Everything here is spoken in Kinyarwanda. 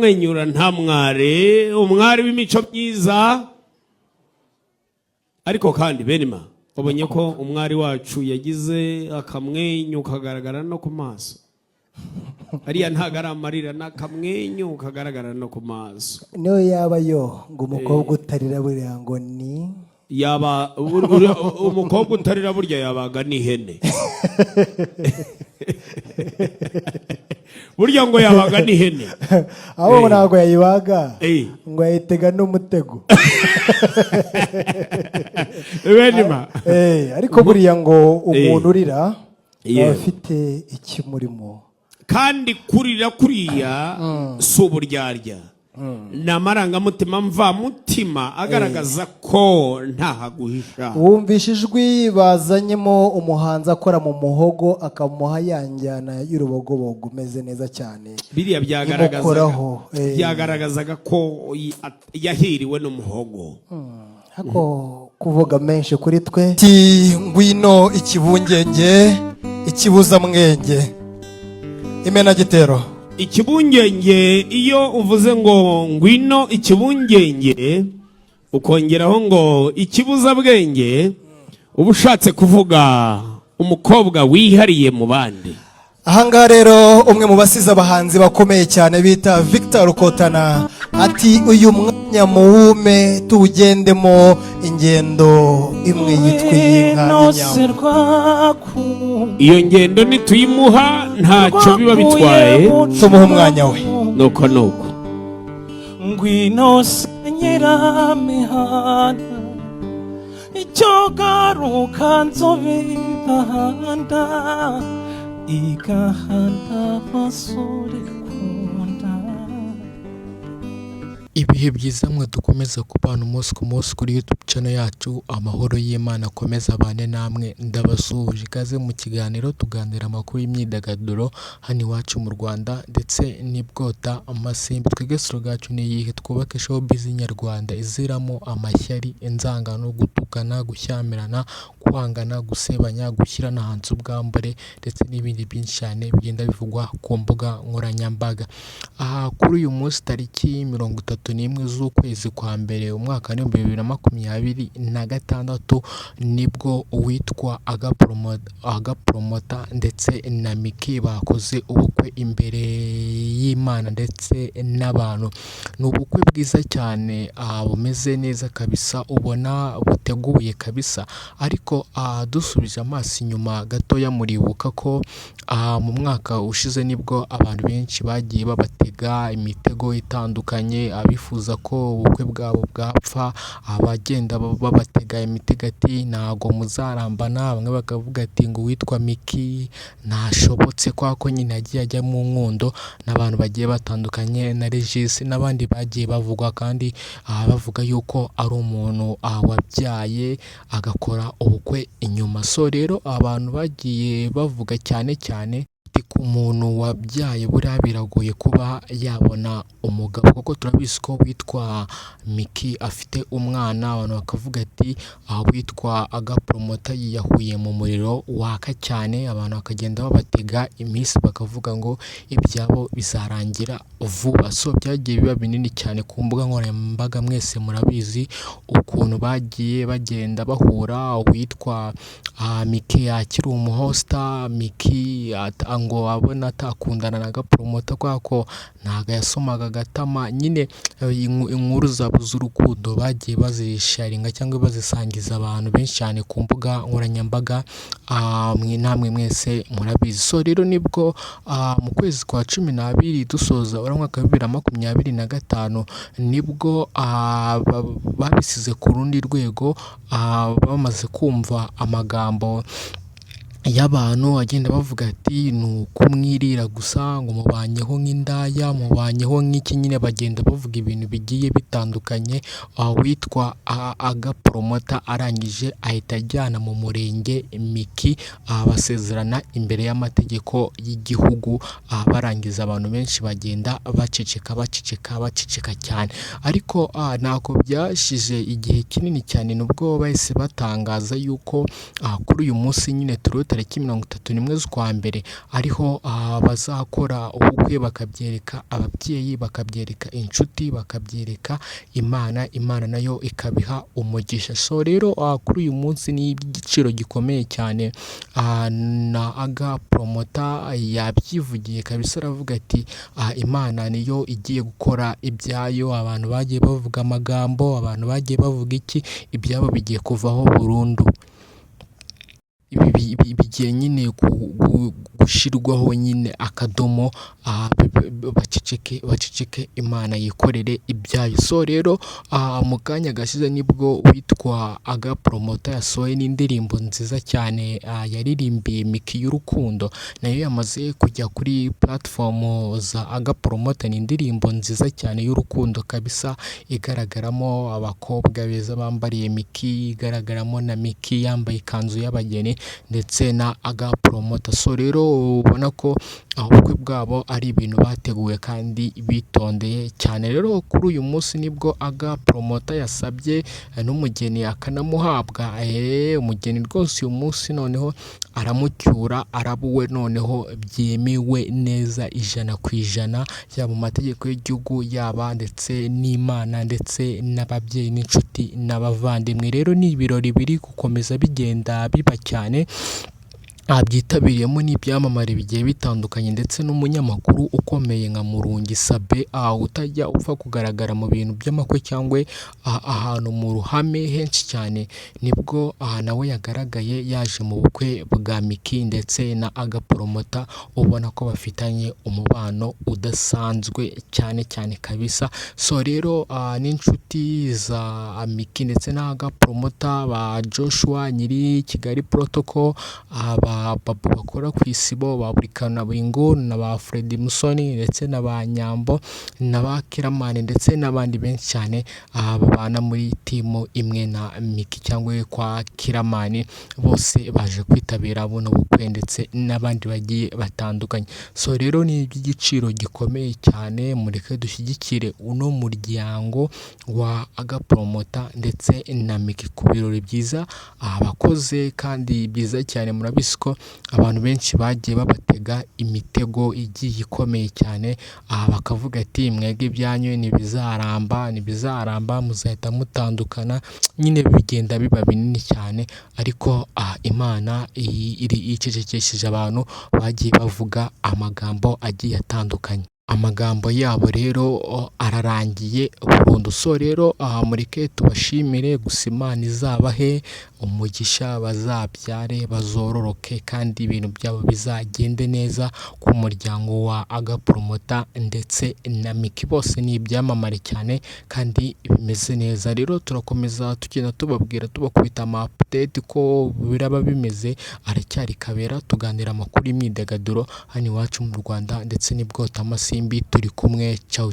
kumwenyura nta mware, umwari w'imico myiza. Ariko kandi Benima, ubonye ko umwari wacu yagize akamwenyu kagaragara no ku maso. Ariya ntagara amarira n'akamwenyu kagaragara no ku maso. Niyo yaba yo ngo umukobwa utarira buriya ngo ni yaba umukobwa utarira burya yabaga n'ihene. Burya ngo yabaga n'ihene. Aho ntabwo yayibaga ngo yayitega n'umutego. Benima. Ariko buriya ngo umuntu urira afite ikimurimo. Kandi kurira kuriya si uburyarya. N'amarangamutima mvamutima agaragaza ko ntahaguhisha. Wumvishe ijwi bazanyemo umuhanzi akora mu muhogo akamuha yanjyana y'urubogobogo umeze neza cyane. Biriya byagaragazaga ko yahiriwe n'umuhogo. Hako kuvuga menshi kuri twe. Ngwino ikibungenge ikibuza mwenge. Imena gitero. Ikibungenge, iyo uvuze ngo ngwino ikibungenge ukongeraho ngo ikibuza bwenge, uba ushatse kuvuga umukobwa wihariye mu bandi. Ahangaha rero umwe mu basize abahanzi bakomeye cyane bita Victor Rukotana ati uyu mwanya muwume tuwugendemo ingendo imwe yitwa y'inka. Iyo ngendo nituyimuha ntacyo biba bitwaye, tumuha umwanya we. nuko ngwino senyera mihanda icyo garuka nzobitahanda igahanda basore kunda. Ibihe byiza mwe dukomeza kubana umunsi ku munsi kuri YouTube channel yacu. Amahoro y'Imana akomeza abane namwe, ndabasuhuje. Ikaze mu kiganiro tuganira amakuru y'imyidagaduro hano iwacu mu Rwanda ndetse n'ibwota amasimbi. Twege slogan yacu ni iyihe? Twubake showbiz nyarwanda iziramo amashyari, inzangano, gutukana, gushyamirana, kwangana, gusebanya, gushyirana hanze ubwambare ndetse n'ibindi byinshi cyane bigenda bivugwa ku mbuga nkoranyambaga. Kuri uyu munsi tariki 31 z'ukwezi kwa mbere umwaka wa 2026 nibwo uwitwa Agapromota ndetse na Miki bakoze ubukwe imbere y'Imana ndetse n'abantu. Ni ubukwe bwiza cyane bumeze neza kabisa, ubona buteguye kabisa. Ariko dusubije amaso inyuma gatoya muribuka ko mu mwaka ushize nibwo abantu benshi bagiye babatega imitego itandukanye, abifuza ko ubukwe bwabo bwapfa, abagenda babatega imitego ati ntago muzarambana. Bamwe bakavuga ati ngo witwa Miki ntashobotse kwako nyine yagiye ajya mu nkundo, n'abantu bagiye batandukanye na Regis n'abandi bagiye bavugwa kandi bavuga yuko ari umuntu wabyaye agakora ubukwe inyuma. So rero abantu bagiye bavuga cyane ku muntu wabyaye buriya biragoye kuba yabona umugabo, kuko turabizi ko witwa Miki afite umwana. Abantu bakavuga ati witwa Agapromota yiyahuye mu muriro waka cyane, abantu bakagenda babatega iminsi bakavuga ngo ibyabo bizarangira vuba. So byagiye biba binini cyane ku mbuga nkoranyambaga, mwese murabizi ukuntu bagiye bagenda bahura. Witwa Miki akiri umuhosta, Miki ngo abona atakundana na Agapromota kwako ntago yasomaga gatama. Nyine inkuru zabo z'urukundo bagiye bazisharinga cyangwa bazisangiza abantu benshi cyane ku mbuga nkoranyambaga, namwe mwese murabizi. So rero nibwo mu kwezi kwa 12 dusoza umwaka wa 2025 nibwo babisize ku rundi rwego, bamaze kumva amagambo y'abantu agenda bavuga ati nukumwirira gusa, ngo mubanyeho nk'indaya, mubanyeho nk'iki. Nyine bagenda bavuga ibintu bigiye bitandukanye. Witwa Agapromota arangije ahita ajyana mu murenge Miki, basezerana imbere y'amategeko y'igihugu. Barangiza abantu benshi bagenda baceceka cyane. Ariko nako byashize igihe kinini cyane nubwo bahise batangaza yuko kuri uyu munsi nyine turota tariki 31 z'ukwa mbere ariho bazakora ubukwe, bakabyereka ababyeyi, bakabyereka inshuti, bakabyereka Imana nayo ikabiha umugisha. So rero kuri uyu munsi ni igiciro gikomeye cyane, na Aga Promota yabyivugiye kabisa, aravuga ati Imana niyo igiye gukora ibyayo. Abantu bagiye bavuga amagambo, abantu bagiye bavuga iki, ibyabo bigiye kuvaho burundu. Bigiye nyine gushirwaho nyine akadomo, baceceke, Imana yikorere ibyayo. So rero mu kanya gashize nibwo witwa Aga Promota yasohoye n'indirimbo nziza cyane yaririmbiye Miki y'urukundo, nayo yamaze kujya kuri platform za Aga Promota. Ni indirimbo nziza cyane y'urukundo kabisa, igaragaramo abakobwa beza bambariye Miki, igaragaramo na Miki yambaye ikanzu y'abageni ndetse na Aga Promota. So rero ubona ko ubukwe bwabo ari ibintu bateguye kandi bitondeye cyane. Rero kuri uyu munsi nibwo Aga Promota yasabye n'umugeni akanamuhabwa. Umugeni rwose uyu munsi noneho aramucyura, arabuwe noneho byemewe neza 100%, yaba mu mategeko y'igihugu, yaba ndetse n'Imana, ndetse n'ababyeyi n'inshuti n'abavandimwe. Rero ni ibirori biri gukomeza bigenda biba cyane, byitabiriyemo n'ibyamamare bigiye bitandukanye ndetse n'umunyamakuru ukomeye nka Murungi Sabe, utajya upfa kugaragara mu bintu by'amakwe cyangwa ahantu mu ruhame henshi cyane. Nibwo nawe yagaragaye yaje mu bukwe bwa Miki ndetse na Aga Promota, ubona ko bafitanye umubano udasanzwe cyane kabisa. So rero n'inshuti za Miki ndetse na Aga Promota, ba Joshua nyiri Kigali Protocol, Babo bakora ku isibo, ba Burikana Bingo, na ba Freddy Musoni ndetse na ba Nyambo, na ba Kiramani ndetse n'abandi benshi cyane babana muri timu imwe na Miki cyangwa kwa Kiramani, bose baje kwitabira buno bukwe ndetse n'abandi bagiye batandukanye. So rero ni iby'igiciro gikomeye cyane, mureke dushyigikire uno muryango wa Aga Promota ndetse na Miki ku birori byiza abakoze kandi byiza cyane. Murabisi ko abantu benshi bagiye babatega imitego igiye ikomeye cyane, bakavuga ati mwege ibyanyu ntibizaramba, muzahita mutandukana. Nyine bigenda biba binini cyane, ariko Imana icecekesheje abantu bagiye bavuga amagambo agiye atandukanye. Amagambo yabo rero ararangiye burundu. So rero mureke tubashimire, gusa Imana izabahe umugisha, bazabyare, bazororoke, kandi ibintu byabo bizagende neza ku muryango wa Aga Promota ndetse na Miki. Bose ni ibyamamare cyane kandi bimeze neza. Rero turakomeza tugenda tubabwira, tubakubita ama update ko biraba bimeze, aracyari kabera, tuganira amakuru y'imyidagaduro hano iwacu mu Rwanda ndetse n'ibwota amasimbi. Turi kumwe, ciao.